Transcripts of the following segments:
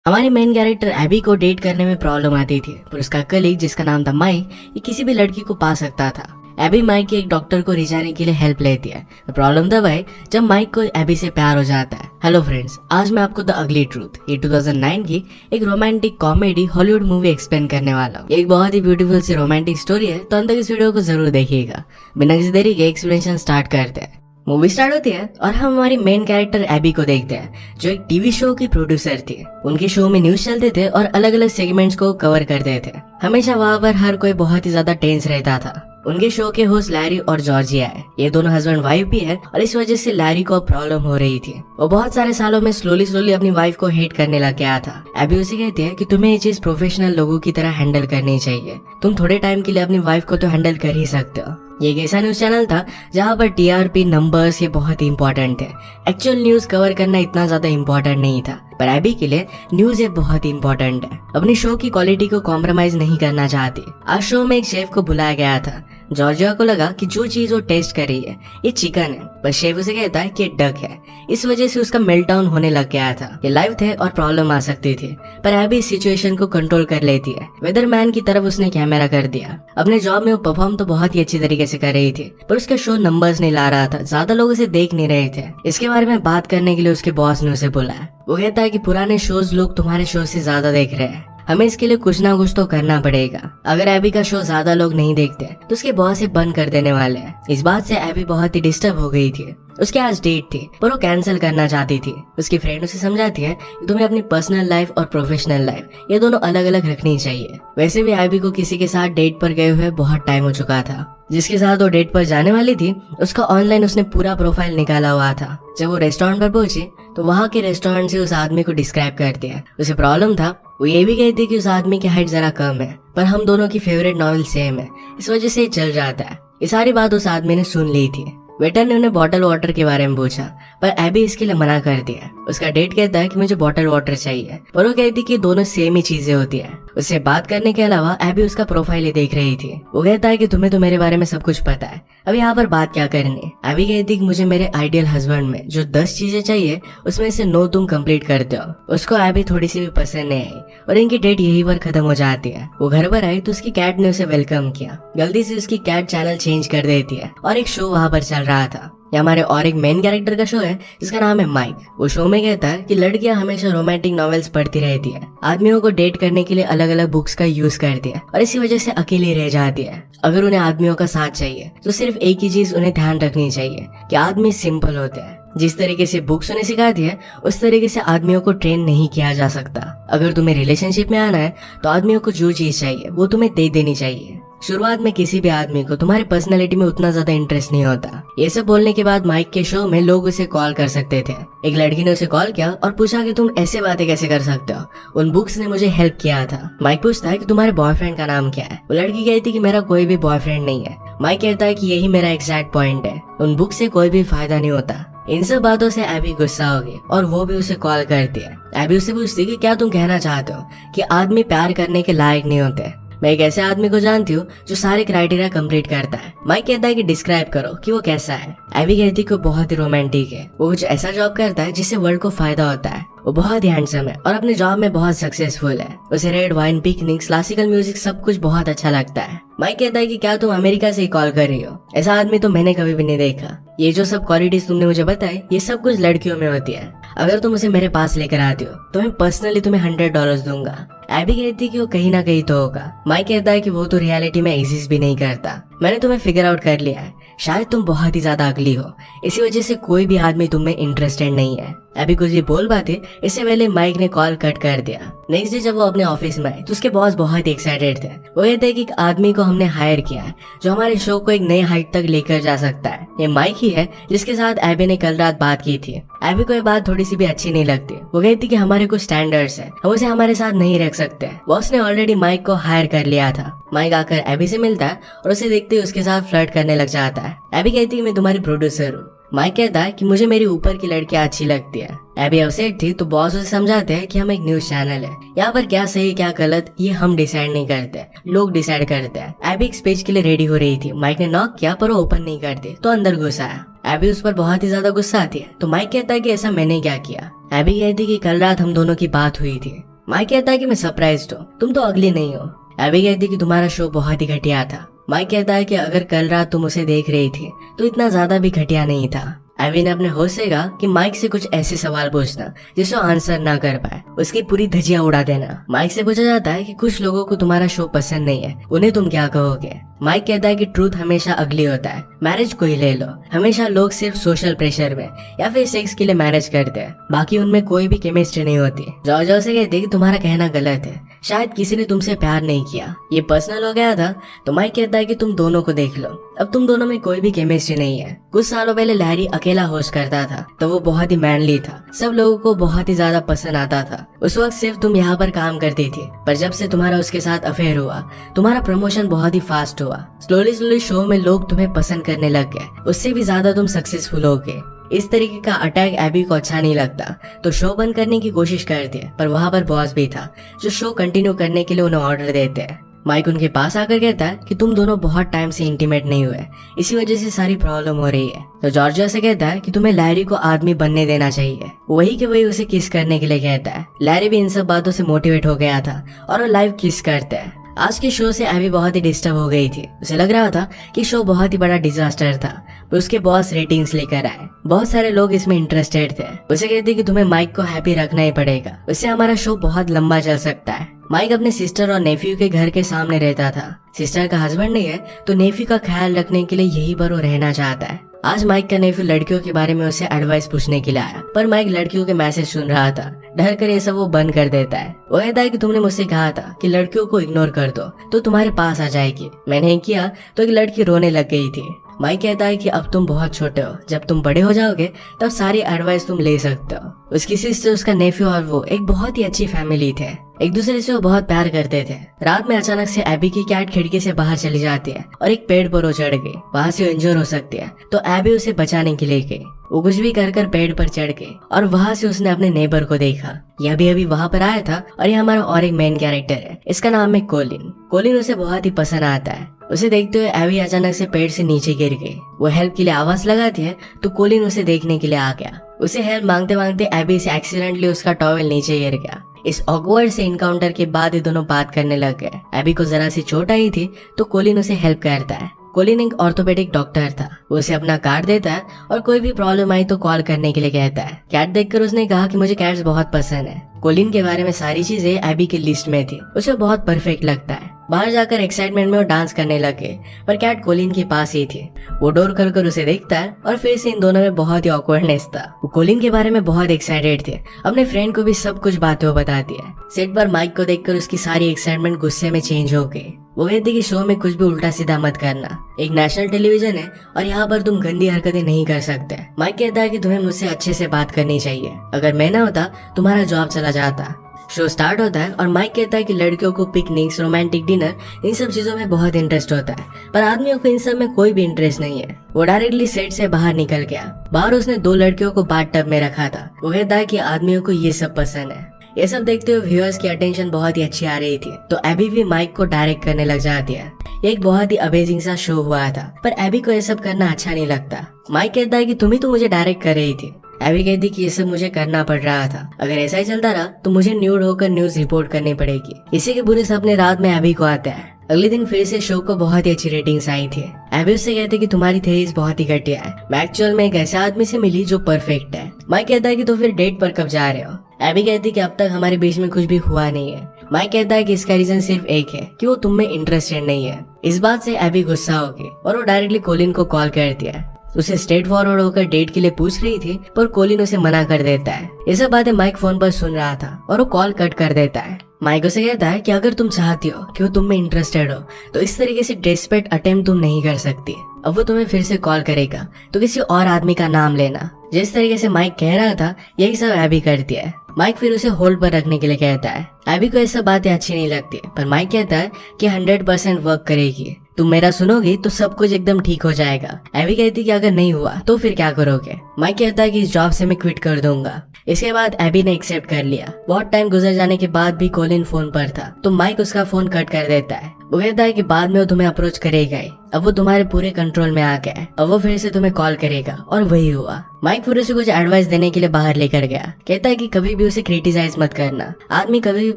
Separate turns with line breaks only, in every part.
हमारी main character AB को date करने में प्रॉब्लम आती थी, पर उसका कलीग जिसका नाम था माइक, ये किसी भी लड़की को पा सकता था। एबी माइक के एक डॉक्टर को रिझाने के लिए हेल्प लेती है। प्रॉब्लम तब है जब माइक को एबी से प्यार हो जाता है। हेलो फ्रेंड्स, आज मैं आपको द अगली ट्रूथ, ये 2009 की एक romantic comedy Hollywood movie explain करने वाला हूँ। एक बहुत ही ब्यूटीफुल सी रोमांटिक स्टोरी है, तो अंत तक इस वीडियो को जरूर देखिएगा। बिना किसी देरी के एक्सप्लेनेशन स्टार्ट करते हैं। मूवी स्टार्ट होती है और हम हमारी मेन कैरेक्टर एबी को देखते हैं, जो एक टीवी शो की प्रोड्यूसर थी। उनके शो में न्यूज चलते थे और अलग अलग सेगमेंट्स को कवर करते थे। हमेशा वहाँ पर हर कोई बहुत ही ज्यादा टेंस रहता था। उनके शो के होस्ट लैरी और जॉर्जिया है। ये दोनों हस्बैंड वाइफ भी है और इस वजह से लैरी को प्रॉब्लम हो रही थी। वो बहुत सारे सालों में स्लोली अपनी वाइफ को हेट करने लग गया था। एबी उसे कहती है कि तुम्हें ये चीज प्रोफेशनल लोगों की तरह हैंडल करनी चाहिए। तुम थोड़े टाइम के लिए अपनी वाइफ को तो हैंडल कर ही सकते हो। ये एक ऐसा न्यूज चैनल था जहाँ पर टीआरपी नंबर्स ये बहुत ही इंपॉर्टेंट थे। एक्चुअल न्यूज कवर करना इतना ज्यादा इंपॉर्टेंट नहीं था, पर एबी के लिए न्यूज ये बहुत ही इंपॉर्टेंट है। अपनी शो की क्वालिटी को कॉम्प्रोमाइज नहीं करना चाहती। आज शो में एक शेफ को बुलाया गया था। जॉर्जिया को लगा कि जो चीज वो टेस्ट कर रही है ये चिकन है, पर शेफ उसे कहता है कि डक है। इस वजह से उसका मेल्टडाउन होने लग गया था। ये लाइव थे और प्रॉब्लम आ सकती थी, पर एबी इस सिचुएशन को कंट्रोल कर लेती है। वेदरमैन की तरफ उसने कैमरा कर दिया। अपने जॉब में वो परफॉर्म तो बहुत ही अच्छी तरीके से कर रही थी, पर उसका शो नंबर्स नहीं ला रहा था। ज्यादा लोग उसे देख नहीं रहे थे। इसके बारे में बात करने के लिए उसके बॉस ने उसे बुलाया। वो कहता है कि पुराने शोज लोग तुम्हारे शो से ज्यादा देख रहे हैं, हमें इसके लिए कुछ ना कुछ तो करना पड़ेगा। अगर एबी का शो ज्यादा लोग नहीं देखते तो उसके बॉस से बंद कर देने वाले हैं। इस बात से एबी बहुत ही डिस्टर्ब हो गई थी। उसके आज डेट थी, पर वो कैंसिल करना चाहती थी। उसकी फ्रेंड उसे समझाती है कि तुम्हें अपनी पर्सनल लाइफ और प्रोफेशनल लाइफ ये दोनों अलग अलग रखनी चाहिए। वैसे भी एबी को किसी के साथ डेट पर गए हुए बहुत टाइम हो चुका था। जिसके साथ वो डेट पर जाने वाली थी उसका ऑनलाइन उसने पूरा प्रोफाइल निकाला हुआ था। जब वो रेस्टोरेंट पर पहुंची तो वहाँ के रेस्टोरेंट से उस आदमी को डिस्क्राइब कर दिया। उसे प्रॉब्लम था, वो ये भी कहती कि उस आदमी की हाइट जरा कम है, पर हम दोनों की फेवरेट नॉवेल सेम है, इस वजह से चल जाता है। ये सारी बात उस आदमी ने सुन ली थी। वेटर ने उन्हें बॉटल वाटर के बारे में पूछा, पर एबी इसके लिए मना कर दिया। उसका डेट कहता है कि मुझे बॉटल वाटर चाहिए, पर वो कहती कि दोनों सेम ही चीजें होती है। उससे बात करने के अलावा एबी उसका प्रोफाइल ही देख रही थी। वो कहता है कि तुम्हें तो मेरे बारे में सब कुछ पता है, अब यहाँ पर बात क्या करनी। एबी कहती कि मुझे मेरे आइडियल हस्बैंड में जो 10 चीजें चाहिए उसमें से 9 तुम कंप्लीट करते हो। उसको एबी थोड़ी सी भी पसंद नहीं आई और इनकी डेट यही पर खत्म हो जाती है। वो घर पर आई तो उसकी कैट ने उसे वेलकम किया। गलती से उसकी कैट चैनल चेंज कर देती है और एक शो वहाँ पर चल रहा था। ये हमारे और एक मेन कैरेक्टर का शो है जिसका नाम है माइक। वो शो में कहता है कि लड़कियां हमेशा रोमांटिक नॉवेल्स पढ़ती रहती है, आदमियों को डेट करने के लिए अलग अलग बुक्स का यूज करती है और इसी वजह से अकेली रह जाती है। अगर उन्हें आदमियों का साथ चाहिए तो सिर्फ एक ही चीज उन्हें ध्यान रखनी चाहिए कि आदमी सिंपल होते हैं। जिस तरीके से बुक्स उन्हें सिखाती है उस तरीके से आदमियों को ट्रेन नहीं किया जा सकता। अगर तुम्हें रिलेशनशिप में आना है तो आदमियों को जो चीज चाहिए वो तुम्हें दे देनी चाहिए। शुरुआत में किसी भी आदमी को तुम्हारी पर्सनालिटी में उतना ज्यादा इंटरेस्ट नहीं होता। ये सब बोलने के बाद माइक के शो में लोग उसे कॉल कर सकते थे। एक लड़की ने उसे कॉल किया और पूछा कि तुम ऐसे बातें कैसे कर सकते हो, उन बुक्स ने मुझे हेल्प किया था। माइक पूछता है कि तुम्हारे बॉयफ्रेंड का नाम क्या है। वो लड़की कहती कि मेरा कोई भी बॉयफ्रेंड नहीं है। माइक कहता है कि यही मेरा एग्जैक्ट पॉइंट है, उन बुक से कोई भी फायदा नहीं होता। इन सब बातों से एबी गुस्सा हो गई और वो भी उसे कॉल करती है। एबी उससे पूछती कि क्या तुम कहना चाहते हो कि आदमी प्यार करने के लायक नहीं होते। मैं एक ऐसे आदमी को जानती हूँ जो सारे क्राइटेरिया कंप्लीट करता है। माइक कहता है कि डिस्क्राइब करो कि वो कैसा है। एबी कहती है कि वो बहुत ही रोमांटिक है। वो कुछ ऐसा जॉब करता है जिससे वर्ल्ड को फायदा होता है। वो बहुत ही हैंडसम है और अपने जॉब में बहुत सक्सेसफुल है। उसे red wine, picnic, classical music सब कुछ बहुत अच्छा लगता है। माइक कहता है कि क्या तुम अमेरिका से ही कॉल कर रही हो, ऐसा आदमी तो मैंने कभी भी नहीं देखा। ये जो सब क्वालिटीज तुमने मुझे बताई ये सब कुछ लड़कियों में होती है। अगर तुम उसे मेरे पास लेकर आती हो तो मैं पर्सनली तुम्हें $100 दूंगा। एबी कहती है कि वो कहीं ना कहीं तो होगा। माइक कहता है कि वो तो रियलिटी में एग्जिस्ट भी नहीं करता। मैंने तुम्हें फिगर आउट कर लिया है, शायद तुम बहुत ही ज्यादा अगली हो, इसी वजह से कोई भी आदमी तुम में इंटरेस्टेड नहीं है। एबी कुछ ये बोल पाते इससे पहले माइक ने कॉल कट कर दिया। नेक्स्ट डे जब वो अपने ऑफिस में आए तो उसके बॉस बहुत ही एक्साइटेड थे। वो कहते हैं कि एक आदमी को हमने हायर किया है जो हमारे शो को एक नई हाइट तक लेकर जा सकता है। ये माइक ही है जिसके साथ एबी ने कल रात बात की थी। एबी को ये बात थोड़ी सी भी अच्छी नहीं लगती। वो कहती कि हमारे कुछ स्टैंडर्ड्स है, हम उसे हमारे साथ नहीं रख सकते। बॉस ने ऑलरेडी माइक को हायर कर लिया था। माइक आकर एबी से मिलता है और उसे देखते ही उसके साथ फ्लर्ट करने लग जाता है। एबी कहती है मैं तुम्हारी प्रोड्यूसर हूँ। माइक कहता है कि मुझे मेरी ऊपर की लड़कियां अच्छी लगती है। एबी अपसेट थी तो बॉस उसे समझाते हैं कि हम एक न्यूज चैनल है, यहाँ पर क्या सही क्या गलत ये हम डिसाइड नहीं करते, लोग डिसाइड करते हैं। एबी एक स्पीच के लिए रेडी हो रही थी। माइक ने नॉक किया पर वो ओपन नहीं करते तो अंदर घुस आया। एबी उस पर बहुत ही ज्यादा गुस्सा आती है तो माइक कहता है कि ऐसा मैंने क्या किया। एबी कहती कि कल रात हम दोनों की बात हुई थी। माइक कहता है कि मैं सरप्राइज्ड हूँ, तुम तो अगली नहीं हो। एबी कहती है कि तुम्हारा शो बहुत ही घटिया था। माइक कहता है कि अगर कल रात तुम उसे देख रही थी तो इतना ज्यादा भी घटिया नहीं था। एबी ने अपने होस्ट से कहा कि माइक से कुछ ऐसे सवाल पूछना जिसको आंसर ना कर पाए, उसकी पूरी धज्जियां उड़ा देना। माइक से पूछा जाता है कि कुछ लोगों को तुम्हारा शो पसंद नहीं है, उन्हें तुम क्या कहोगे। माइक कहता है कि ट्रूथ हमेशा अगली होता है। मैरिज को ही ले लो, हमेशा लोग सिर्फ सोशल प्रेशर में या फिर सेक्स के लिए मैरिज करते हैं, बाकी उनमें कोई भी केमिस्ट्री नहीं होती। जॉर्जिया से कहती है कि तुम्हारा कहना गलत है, शायद किसी ने तुमसे प्यार नहीं किया, ये पर्सनल हो गया था। तो माइक कहता है कि तुम दोनों को देख लो, अब तुम दोनों में कोई भी केमिस्ट्री नहीं है। कुछ सालों पहले लैरी अकेला होस्ट करता था तो वो बहुत ही मैनली था, सब लोगों को बहुत ही ज्यादा पसंद आता था। उस वक्त सिर्फ तुम यहाँ पर काम करती थी, पर जब से तुम्हारा उसके साथ अफेयर हुआ, तुम्हारा प्रमोशन बहुत ही फास्ट हुआ। स्लोली शो में लोग तुम्हें पसंद करने लग गए, उससे भी ज्यादा तुम सक्सेसफुल हो गए। इस तरीके का अटैक एबी को अच्छा नहीं लगता तो शो बंद करने की कोशिश करती है, पर वहाँ पर बॉस भी था जो शो कंटिन्यू करने के लिए उन्हें ऑर्डर देते हैं। माइक उनके पास आकर कहता है कि तुम दोनों बहुत टाइम से इंटीमेट नहीं हुए, इसी वजह से सारी प्रॉब्लम हो रही है। तो जॉर्जिया से कहता है कि तुम्हें लैरी को आदमी बनने देना चाहिए। वही के वही उसे किस करने के लिए कहता है। लैरी भी इन सब बातों से मोटिवेट हो गया था और वो लाइव किस करते हैं। आज के शो से एबी बहुत ही डिस्टर्ब हो गई थी, उसे लग रहा था कि शो बहुत ही बड़ा डिजास्टर था, पर उसके बॉस रेटिंग्स लेकर आए, बहुत सारे लोग इसमें इंटरेस्टेड थे। उसे कहते कि तुम्हें माइक को हैप्पी रखना ही पड़ेगा, उससे हमारा शो बहुत लंबा चल सकता है। माइक अपने सिस्टर और नेफ्यू के घर के सामने रहता था। सिस्टर का हस्बैंड नहीं है तो नेफ्यू का ख्याल रखने के लिए यहीं पर वो रहना चाहता है। आज माइक का नेफ्यू लड़कियों के बारे में उसे एडवाइस पूछने के लिए आया, पर माइक लड़कियों के मैसेज सुन रहा था। डर कर ये सब वो बंद कर देता है। वो कहता है कि तुमने मुझसे कहा था कि लड़कियों को इग्नोर कर दो तो तुम्हारे पास आ जाएगी, मैंने किया तो एक लड़की रोने लग गई थी। माइक कहता है कि अब तुम बहुत छोटे हो, जब तुम बड़े हो जाओगे तब सारी एडवाइस तुम ले सकते हो। उसकी सिस्टर, उसका नेफ्यू और वो एक बहुत ही अच्छी फैमिली थे, एक दूसरे से वो बहुत प्यार करते थे। रात में अचानक से एबी की कैट खिड़की से बाहर चली जाती है और एक पेड़ पर वो चढ़ गई, वहाँ से वो इंजर हो सकती है। तो एबी उसे बचाने के लिए गई, वो कुछ भी कर पेड़ पर चढ़ गई और वहाँ से उसने अपने नेबर को देखा। यह भी अभी वहाँ पर आया था और ये हमारा और एक मेन कैरेक्टर है, इसका नाम है कोलिन। कोलिन उसे बहुत ही पसंद आता है। उसे देखते हुए एबी अचानक से पेड़ से नीचे गिर गई। वो हेल्प के लिए आवाज लगाती है तो कोलिन उसे देखने के लिए आ गया। उसे हेल्प मांगते मांगते एबी से एक्सीडेंटली उसका टॉवेल नीचे गिर गया। इस ऑकवर्ड से इनकाउंटर के बाद ये दोनों बात करने लग गए। एबी को जरा सी चोट आई थी तो कोलिन उसे हेल्प करता है। कोलिन एक ऑर्थोपेडिक डॉक्टर था, वो उसे अपना कार्ड देता है और कोई भी प्रॉब्लम आई तो कॉल करने के लिए कहता है। कैट देखकर उसने कहा कि मुझे कैट्स बहुत पसंद है। कोलिन के बारे में सारी चीजें एबी की लिस्ट में थी, उसे बहुत परफेक्ट लगता है। बाहर जाकर एक्साइटमेंट में वो डांस करने लगे, पर कैट कोलिन के पास ही थी। वो डोर कर उसे देखता है और फिर से इन दोनों में बहुत ही ऑकवर्डनेस था। वो कोलिन के बारे में बहुत एक्साइटेड थे, अपने फ्रेंड को भी सब कुछ बातें वो बताती है। सेट पर माइक को देखकर उसकी सारी एक्साइटमेंट गुस्से में चेंज हो गई। वो कहती कि शो में कुछ भी उल्टा सीधा मत करना, एक नेशनल टेलीविजन है और यहाँ पर तुम गंदी हरकतें नहीं कर सकते। माइक कहता है कि तुम्हें मुझसे अच्छे से बात करनी चाहिए, अगर मैं ना होता तुम्हारा जॉब चला जाता। शो स्टार्ट होता है और माइक कहता है कि लड़कियों को पिकनिक्स, रोमांटिक डिनर, इन सब चीजों में बहुत इंटरेस्ट होता है, पर आदमियों को इन सब में कोई भी इंटरेस्ट नहीं है। वो डायरेक्टली सेट से बाहर निकल गया। बाहर उसने 2 लड़कियों को बाथटब में रखा था। वो कहता है कि आदमियों को ये सब पसंद है। ये सब देखते हुए व्यूअर्स की अटेंशन बहुत ही अच्छी आ रही थी, तो एबी भी माइक को डायरेक्ट करने लग जाती है। ये एक बहुत ही अमेजिंग सा शो हुआ था, पर एबी को ये सब करना अच्छा नहीं लगता। माइक कहता है कि तुम ही तो मुझे डायरेक्ट कर रही थी। एबी कहती कि ये सब मुझे करना पड़ रहा था, अगर ऐसा ही चलता रहा तो मुझे न्यूड होकर न्यूज रिपोर्ट करनी पड़ेगी। इसी के बुरे सपने रात में एबी को आते हैं। अगले दिन फिर से शो को बहुत ही अच्छी रेटिंग्स आई थी। एबी उससे कहते कि तुम्हारी थेरीज बहुत ही घटिया है, मैं एक्चुअल में एक ऐसे आदमी से मिली जो परफेक्ट है। माइक कहता है कि तो फिर डेट पर कब जा रहे हो। एबी कहती कि अब तक हमारे बीच में कुछ भी हुआ नहीं है। माइक कहता है कि इसका रीजन सिर्फ एक है कि वो तुम में इंटरेस्टेड नहीं है। इस बात से एबी गुस्सा होगी और वो डायरेक्टली कोलिन को कॉल करती है। उसे स्ट्रेट फॉरवर्ड होकर डेट के लिए पूछ रही थी, पर कोलिन उसे मना कर देता है। ये सब बातें माइक फोन पर सुन रहा था और वो कॉल कट कर देता है। माइक उसे कहता है कि अगर तुम चाहती हो कि वो तुम में इंटरेस्टेड हो तो इस तरीके से डेस्परेट अटेम्प्ट तुम नहीं कर सकती। अब वो तुम्हें फिर से कॉल करेगा तो किसी और आदमी का नाम लेना। जिस तरीके से माइक कह रहा था यही सब एबी करती है। माइक फिर उसे होल्ड पर रखने के लिए कहता है। एबी को ये सब बातें अच्छी नहीं लगती, पर माइक कहता है कि 100% वर्क करेगी, तुम मेरा सुनोगी तो सब कुछ एकदम ठीक हो जाएगा। एबी कहती कि अगर नहीं हुआ तो फिर क्या करोगे। माइक कहता है कि इस जॉब से मैं क्विट कर दूंगा। इसके बाद एबी ने एक्सेप्ट कर लिया। बहुत टाइम गुजर जाने के बाद भी कोलिन फोन पर था, तो माइक उसका फोन कट कर देता है। वो कहता है कि बाद में वो तुम्हें अप्रोच करेगा ही, अब वो तुम्हारे पूरे कंट्रोल में आ गया है, अब वो फिर से तुम्हें कॉल करेगा। और वही हुआ। माइक फिर उसे कुछ एडवाइस देने के लिए बाहर लेकर गया। कहता है कि कभी भी उसे क्रिटिसाइज मत करना, आदमी कभी भी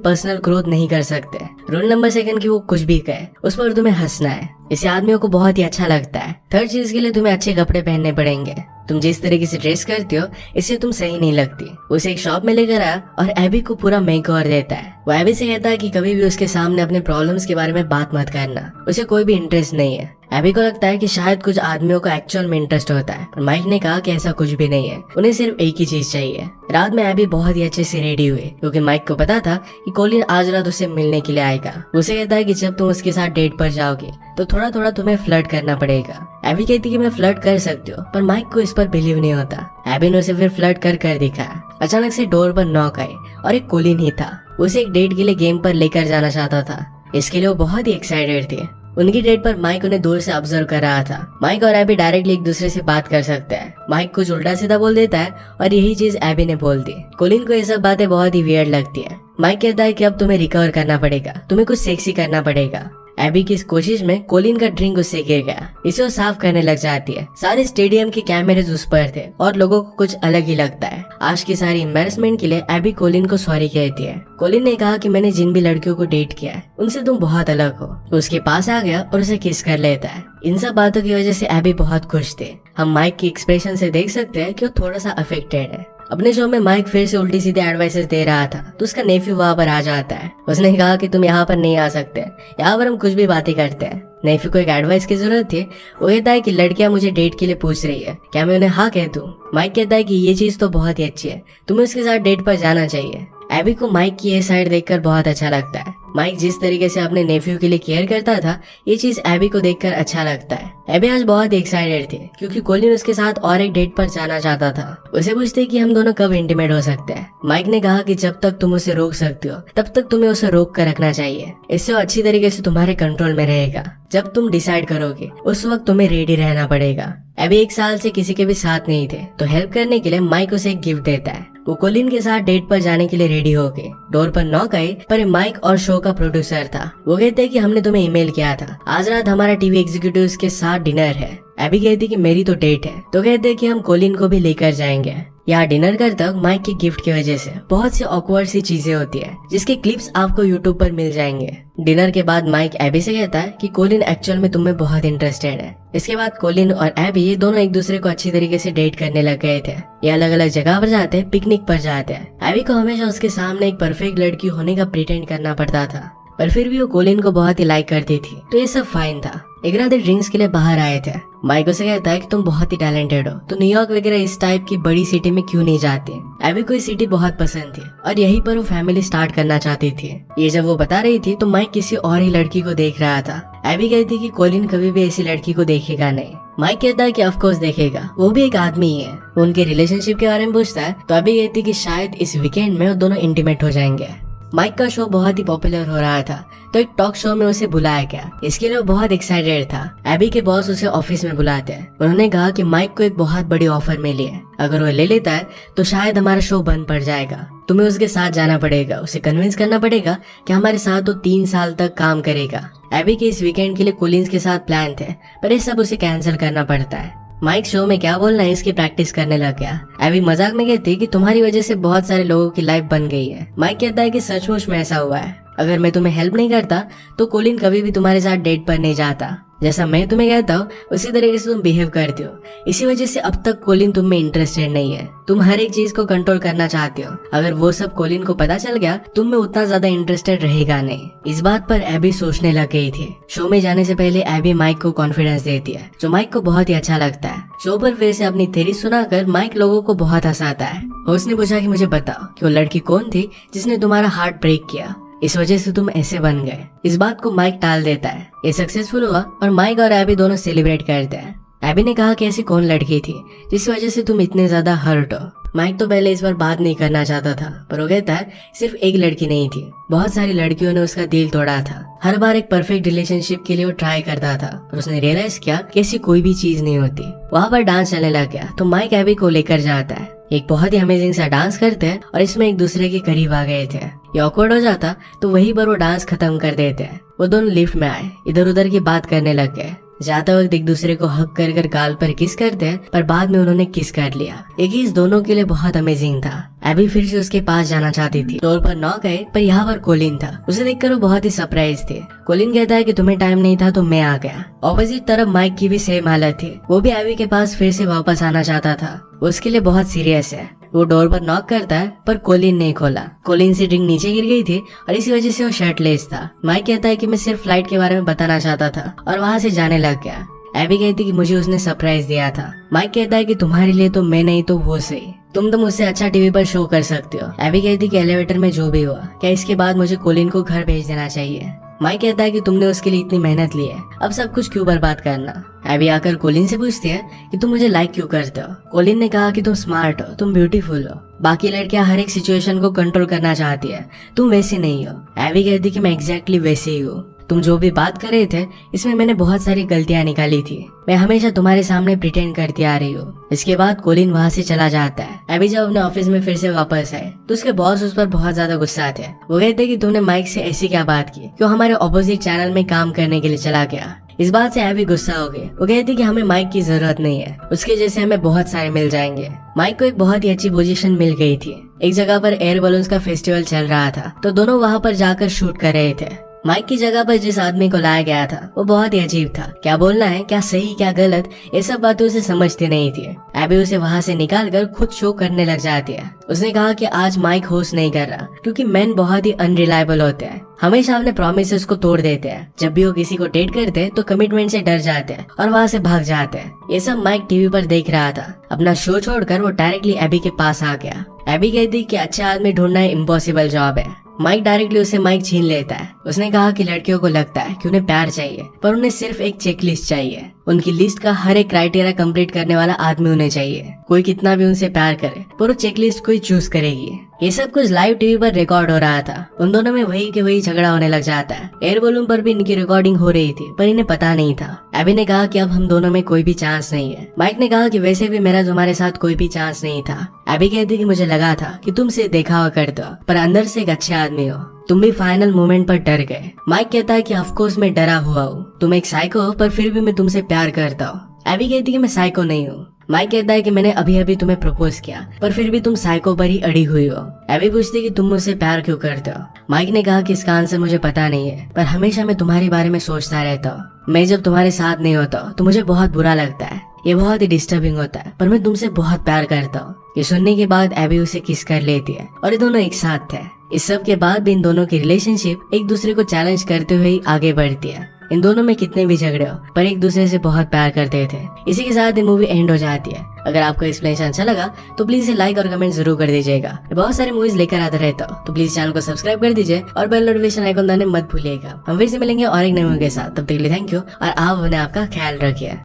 पर्सनल ग्रोथ नहीं कर सकते। रूल नंबर 2 की वो कुछ भी कहे उस पर तुम्हें हंसना है, इसे आदमियों को बहुत ही अच्छा लगता है। थर्ड चीज के लिए तुम्हें अच्छे कपड़े पहनने पड़ेंगे, तुम जिस तरीके से ड्रेस करती हो इससे तुम सही नहीं लगती। उसे एक शॉप में लेकर आया और एबी को पूरा मेकओवर देता है। वो एबी से कहता है कि कभी भी उसके सामने अपने प्रॉब्लम्स के बारे में बात मत करना, उसे कोई भी इंटरेस्ट नहीं है। एबी को लगता है कि शायद कुछ आदमियों को एक्चुअल में इंटरेस्ट होता है, पर माइक ने कहा कि ऐसा कुछ भी नहीं है, उन्हें सिर्फ एक ही चीज चाहिए। रात में एबी बहुत ही अच्छे से रेडी हुई क्योंकि माइक को पता था कि कोलिन आज रात उससे मिलने के लिए आएगा। उसे कहता है कि जब तुम उसके साथ डेट पर जाओगे तो थोड़ा थोड़ा तुम्हें फ्लर्ट करना पड़ेगा। एबी कहती कि मैं फ्लर्ट कर सकती हूँ, पर माइक को इस पर बिलीव नहीं होता। एबी ने उसे फिर फ्लर्ट कर दिखाया। अचानक से डोर पर नॉक आई और एक कोलिन ही था। उसे एक डेट के लिए गेम पर लेकर जाना चाहता था, इसके लिए वो बहुत ही एक्साइटेड थे। उनकी डेट पर माइक उन्हें दूर से ऑब्जर्व कर रहा था। माइक और एबी डायरेक्टली एक दूसरे से बात कर सकते हैं। माइक कुछ उल्टा सीधा बोल देता है और यही चीज एबी ने बोल दी। कोलिन को ये सब बातें बहुत ही वियर्ड लगती है। माइक कहता है कि अब तुम्हें रिकवर करना पड़ेगा, तुम्हें कुछ सेक्सी करना पड़ेगा। एबी की इस कोशिश में कोलिन का ड्रिंक उससे गिर गया, इसे वो साफ करने लग जाती है। सारे स्टेडियम के कैमरेज उस पर थे और लोगों को कुछ अलग ही लगता है। आज की सारी एम्बैरेसमेंट के लिए एबी कोलिन को सॉरी कहती है। कोलिन ने कहा कि मैंने जिन भी लड़कियों को डेट किया है उनसे तुम बहुत अलग हो। तो उसके पास आ गया और उसे किस कर लेता है। इन सब बातों की वजह से एबी बहुत खुश थे। हम माइक की एक्सप्रेशन से देख सकते हैं कि वो थोड़ा सा अफेक्टेड है। अपने शो में माइक फिर से उल्टी सीधे एडवाइसेस दे रहा था तो उसका नेफ्यू वहाँ पर आ जाता है। उसने कहा कि तुम यहाँ पर नहीं आ सकते, यहाँ पर हम कुछ भी बातें करते हैं। नेफ्यू को एक एडवाइस की जरूरत थी। वो कहता है कि लड़कियां मुझे डेट के लिए पूछ रही है, क्या मैं उन्हें हाँ कह दूं? माइक कहता है कि ये चीज तो बहुत ही अच्छी है, तुम्हें उसके साथ डेट पर जाना चाहिए। एबी को माइक की ये साइड देखकर बहुत अच्छा लगता है। माइक जिस तरीके से अपने नेफ्यू के लिए केयर करता था, ये चीज एबी को देखकर अच्छा लगता है। एबी आज बहुत एक्साइटेड थी क्योंकि कोलिन उसके साथ और एक डेट पर जाना चाहता था। उसे पूछते कि हम दोनों कब इंटीमेट हो सकते हैं। माइक ने कहा कि जब तक तुम उसे रोक सकते हो तब तक तुम्हें उसे रोक कर रखना चाहिए, इससे वो अच्छी तरीके से तुम्हारे कंट्रोल में रहेगा। जब तुम डिसाइड करोगे उस वक्त तुम्हें रेडी रहना पड़ेगा। एबी 1 साल से किसी के भी साथ नहीं थे तो हेल्प करने के लिए माइक उसे एक गिफ्ट देता है। वो कोलिन के साथ डेट पर जाने के लिए रेडी हो गए। डोर पर नॉक आई पर माइक और शो का प्रोड्यूसर था। वो कहते हैं कि हमने तुम्हें ईमेल किया था, आज रात हमारा टीवी एग्जीक्यूटिव्स के साथ डिनर है। एबी कहती कि मेरी तो डेट है, तो कहते हैं कि हम कोलिन को भी लेकर जाएंगे। यहाँ डिनर करते वक्त माइक के गिफ्ट की वजह से बहुत सी ऑकवर्ड सी चीजें होती है जिसके क्लिप्स आपको यूट्यूब पर मिल जाएंगे। डिनर के बाद माइक एबी से कहता है कि कोलिन एक्चुअल में तुम्हें बहुत इंटरेस्टेड है। इसके बाद कोलिन और एबी ये दोनों एक दूसरे को अच्छी तरीके से डेट करने लग गए थे। ये अलग अलग जगह पर जाते हैं, पिकनिक पर जाते हैं। एबी को हमेशा उसके सामने एक परफेक्ट लड़की होने का प्रिटेंड करना पड़ता था, पर फिर भी वो कोलिन को बहुत ही लाइक करती थी, तो ये सब फाइन था। एक रात ड्रिंक्स के लिए बाहर आए थे। माइक उसे कहता है कि तुम बहुत ही टैलेंटेड हो, तो न्यूयॉर्क वगैरह इस टाइप की बड़ी सिटी में क्यों नहीं जाती? एबी को ये सिटी बहुत पसंद थी और यहीं पर वो फैमिली स्टार्ट करना चाहती थी। ये जब वो बता रही थी तो माइक किसी और ही लड़की को देख रहा था। एबी कहती कि कोलिन कभी भी ऐसी लड़की को देखेगा नहीं। माइक कहता है कि ऑफ कोर्स देखेगा, वो भी एक आदमी ही है। वो उनके रिलेशनशिप के बारे में पूछता है तो एबी कहती कि शायद इस वीकेंड में वो दोनों इंटीमेट हो जाएंगे। माइक का शो बहुत ही पॉपुलर हो रहा था तो एक टॉक शो में उसे बुलाया गया। इसके लिए वो बहुत एक्साइटेड था। एबी के बॉस उसे ऑफिस में बुलाते हैं। उन्होंने कहा कि माइक को एक बहुत बड़ी ऑफर मिली है, अगर वो ले लेता है तो शायद हमारा शो बंद पड़ जाएगा। तुम्हें उसके साथ जाना पड़ेगा, उसे कन्विंस करना पड़ेगा कि हमारे साथ वो 3 साल तक काम करेगा। एबी के इस वीकेंड के लिए कोलिन्स के साथ प्लान थे पर ये सब उसे कैंसिल करना पड़ता है। माइक शो में क्या बोलना है इसकी प्रैक्टिस करने लग गया। एबी मजाक में कहती कि तुम्हारी वजह से बहुत सारे लोगों की लाइफ बन गई है। माइक कहता है कि सचमुच में ऐसा हुआ है, अगर मैं तुम्हें हेल्प नहीं करता तो कोलिन कभी भी तुम्हारे साथ डेट पर नहीं जाता। जैसा मैं तुम्हें कहता हूँ उसी तरीके से तुम बिहेव करते हो, इसी वजह से अब तक कोलिन तुम में इंटरेस्टेड नहीं है। तुम हर एक चीज को कंट्रोल करना चाहते हो, अगर वो सब कोलिन को पता चल गया तुम में उतना ज्यादा इंटरेस्टेड रहेगा नहीं। इस बात पर एबी सोचने लग गई थी। शो में जाने से पहले एबी माइक को कॉन्फिडेंस देती है जो माइक को बहुत ही अच्छा लगता है। शो पर फिर से अपनी थ्योरी सुनाकर माइक लोगों को बहुत हंसाता है। उसने पूछा कि मुझे बताओ कि वो लड़की कौन थी जिसने तुम्हारा हार्ट ब्रेक किया, इस वजह से तुम ऐसे बन गए। इस बात को माइक टाल देता है। ये सक्सेसफुल हुआ और माइक और एबी दोनों सेलिब्रेट करते हैं। एबी ने कहा कि ऐसी कौन लड़की थी जिस वजह से तुम इतने ज्यादा हर्ट हो। माइक तो पहले इस पर बात नहीं करना चाहता था पर वो कहता है सिर्फ एक लड़की नहीं थी, बहुत सारी लड़कियों ने उसका दिल तोड़ा था। हर बार एक परफेक्ट रिलेशनशिप के लिए वो ट्राई करता था पर उसने रियलाइज किया कि ऐसी कोई भी चीज नहीं होती। वहाँ पर डांस चलने लग गया तो माइक एबी को लेकर जाता है। एक बहुत ही अमेजिंग सा डांस करते हैं और इसमें एक दूसरे के करीब आ गए थे। ये ऑकवर्ड हो जाता तो वहीं पर वो डांस खत्म कर देते हैं। वो दोनों लिफ्ट में आए, इधर उधर की बात करने लग गए। जाते वक्त एक दूसरे को हक कर कर गाल पर किस करते हैं, पर बाद में उन्होंने किस कर लिया। ये किस दोनों के लिए बहुत अमेजिंग था। एबी फिर से उसके पास जाना चाहती थी। डोर पर नॉक आए, पर यहाँ पर कोलिन था। उसे देखकर वो बहुत ही सरप्राइज थे। कोलिन कहता है कि तुम्हें टाइम नहीं था तो मैं आ गया। ऑपोजिट तरफ माइक की भी सेम हालत थी। वो भी एबी के पास फिर से वापस आना चाहता था। उसके लिए बहुत सीरियस है। वो डोर पर नॉक करता है, पर कोलिन नहीं खोला। कोलिन से ड्रिंक नीचे गिर गई थी और इसी वजह से वो शर्टलेस था। माइक कहता है कि मैं सिर्फ फ्लाइट के बारे में बताना चाहता था और वहाँ से जाने लग गया। एबी कहती कि मुझे उसने सरप्राइज दिया था। माइक कहता है कि तुम्हारे लिए तो मैं नहीं तो वो सही, तुम तो मुझसे अच्छा टीवी पर शो कर सकते हो। एबी कहती कि एलिवेटर में जो भी हुआ, क्या इसके बाद मुझे कोलिन को घर भेज देना चाहिए। माइक कहता है कि तुमने उसके लिए इतनी मेहनत ली है, अब सब कुछ क्यों बर्बाद करना। एबी आकर कोलिन से पूछती है कि तुम मुझे लाइक क्यों करते हो। कोलिन ने कहा कि तुम स्मार्ट हो, तुम ब्यूटीफुल हो, बाकी लड़कियां हर एक सिचुएशन को कंट्रोल करना चाहती है, तुम वैसी नहीं हो। एबी कहती कि मैं एग्जैक्टली वैसे ही हूँ। तुम जो भी बात कर रहे थे इसमें मैंने बहुत सारी गलतियां निकाली थी। मैं हमेशा तुम्हारे सामने प्रिटेंड करती आ रही हूँ। इसके बाद कोलिन वहाँ से चला जाता है। एबी जब अपने ऑफिस में फिर से वापस आए तो उसके बॉस उस पर बहुत ज्यादा गुस्सा थे। वो कहते कि तुमने माइक से ऐसी क्या बात की, क्यों हमारे ऑपोजिट चैनल में काम करने के लिए चला गया। इस बात से एबी गुस्सा हो गई। वो कहती कि हमें माइक की जरूरत नहीं है, उसके जैसे हमें बहुत सारे मिल जाएंगे। माइक को एक बहुत ही अच्छी पोजीशन मिल गई थी। एक जगह पर एयर बलून्स का फेस्टिवल चल रहा था तो दोनों वहाँ पर जाकर शूट कर रहे थे। माइक की जगह पर जिस आदमी को लाया गया था वो बहुत ही अजीब था। क्या बोलना है, क्या सही क्या गलत, ये सब बातें उसे समझती नहीं थी। एबी उसे वहाँ से निकाल कर खुद शो करने लग जाती है। उसने कहा कि आज माइक होस्ट नहीं कर रहा क्योंकि मैन बहुत ही अनरिलायबल होते हैं, हमेशा अपने प्रोमिसेस को तोड़ देते हैं। जब भी वो किसी को डेट करते हैं तो कमिटमेंट से डर जाते हैं और वहाँ से भाग जाते हैं। ये सब माइक टीवी पर देख रहा था। अपना शो छोड़कर वो डायरेक्टली एबी के पास आ गया। एबी कहती कि अच्छा आदमी ढूंढना इम्पॉसिबल जॉब है। माइक डायरेक्टली उसे माइक छीन लेता है। उसने कहा कि लड़कियों को लगता है कि उन्हें प्यार चाहिए, पर उन्हें सिर्फ एक चेकलिस्ट चाहिए। उनकी लिस्ट का हर एक क्राइटेरिया कंप्लीट करने वाला आदमी उन्हें चाहिए। कोई कितना भी उनसे प्यार करे पर वो चेकलिस्ट कोई चूज करेगी। ये सब कुछ लाइव टीवी पर रिकॉर्ड हो रहा था। उन दोनों में वही के वही झगड़ा होने लग जाता है। एयर बलून पर भी इनकी रिकॉर्डिंग हो रही थी, पर इन्हें पता नहीं था। एबी ने कहा कि अब हम दोनों में कोई भी चांस नहीं है। माइक ने कहा कि वैसे भी मेरा तुम्हारे साथ कोई भी चांस नहीं था। एबी कहती कि मुझे लगा था कि तुमसे देखा हुआ करते हो, पर अंदर से एक अच्छे आदमी हो। तुम भी फाइनल मोमेंट पर डर गए। माइक कहता है कि ऑफकोर्स मैं डरा हुआ हूँ, तुम एक साइको हो, पर फिर भी मैं तुमसे प्यार करता हूँ। एबी कहती कि मैं साइको नहीं हूँ। माइक कहता है कि मैंने अभी अभी तुम्हें प्रपोज किया, पर फिर भी तुम साइको पर ही अड़ी हुई हो। एबी पूछती कि तुम मुझसे प्यार क्यों करते हो। माइक ने कहा कि इसका आंसर मुझे पता नहीं है, पर हमेशा मैं तुम्हारे बारे में सोचता रहता हूँ। मैं जब तुम्हारे साथ नहीं होता तो मुझे बहुत बुरा लगता है, ये बहुत ही डिस्टर्बिंग होता है, पर मैं तुमसे बहुत प्यार करता हूँ। ये सुनने के बाद एबी उसे किस कर लेती है और ये दोनों एक साथ थे। इस सब के बाद भी इन दोनों की रिलेशनशिप एक दूसरे को चैलेंज करते हुए आगे बढ़ती है। इन दोनों में कितने भी झगड़े हो पर एक दूसरे से बहुत प्यार करते थे। इसी के साथ ये मूवी एंड हो जाती है। अगर आपको एक्सप्लेनेशन अच्छा लगा तो प्लीज इसे लाइक और कमेंट जरूर कर दीजिएगा। मैं बहुत सारी मूवीज लेकर आता रहता हूँ, तो प्लीज चैनल को सब्सक्राइब कर दीजिए और बेल नोटिफिकेशन आइकन दबाना मत भूलिएगा। हम फिर से मिलेंगे और एक नई मूवी के साथ। तब तक के लिए थैंक यू और आप अपने आपका ख्याल रखिए।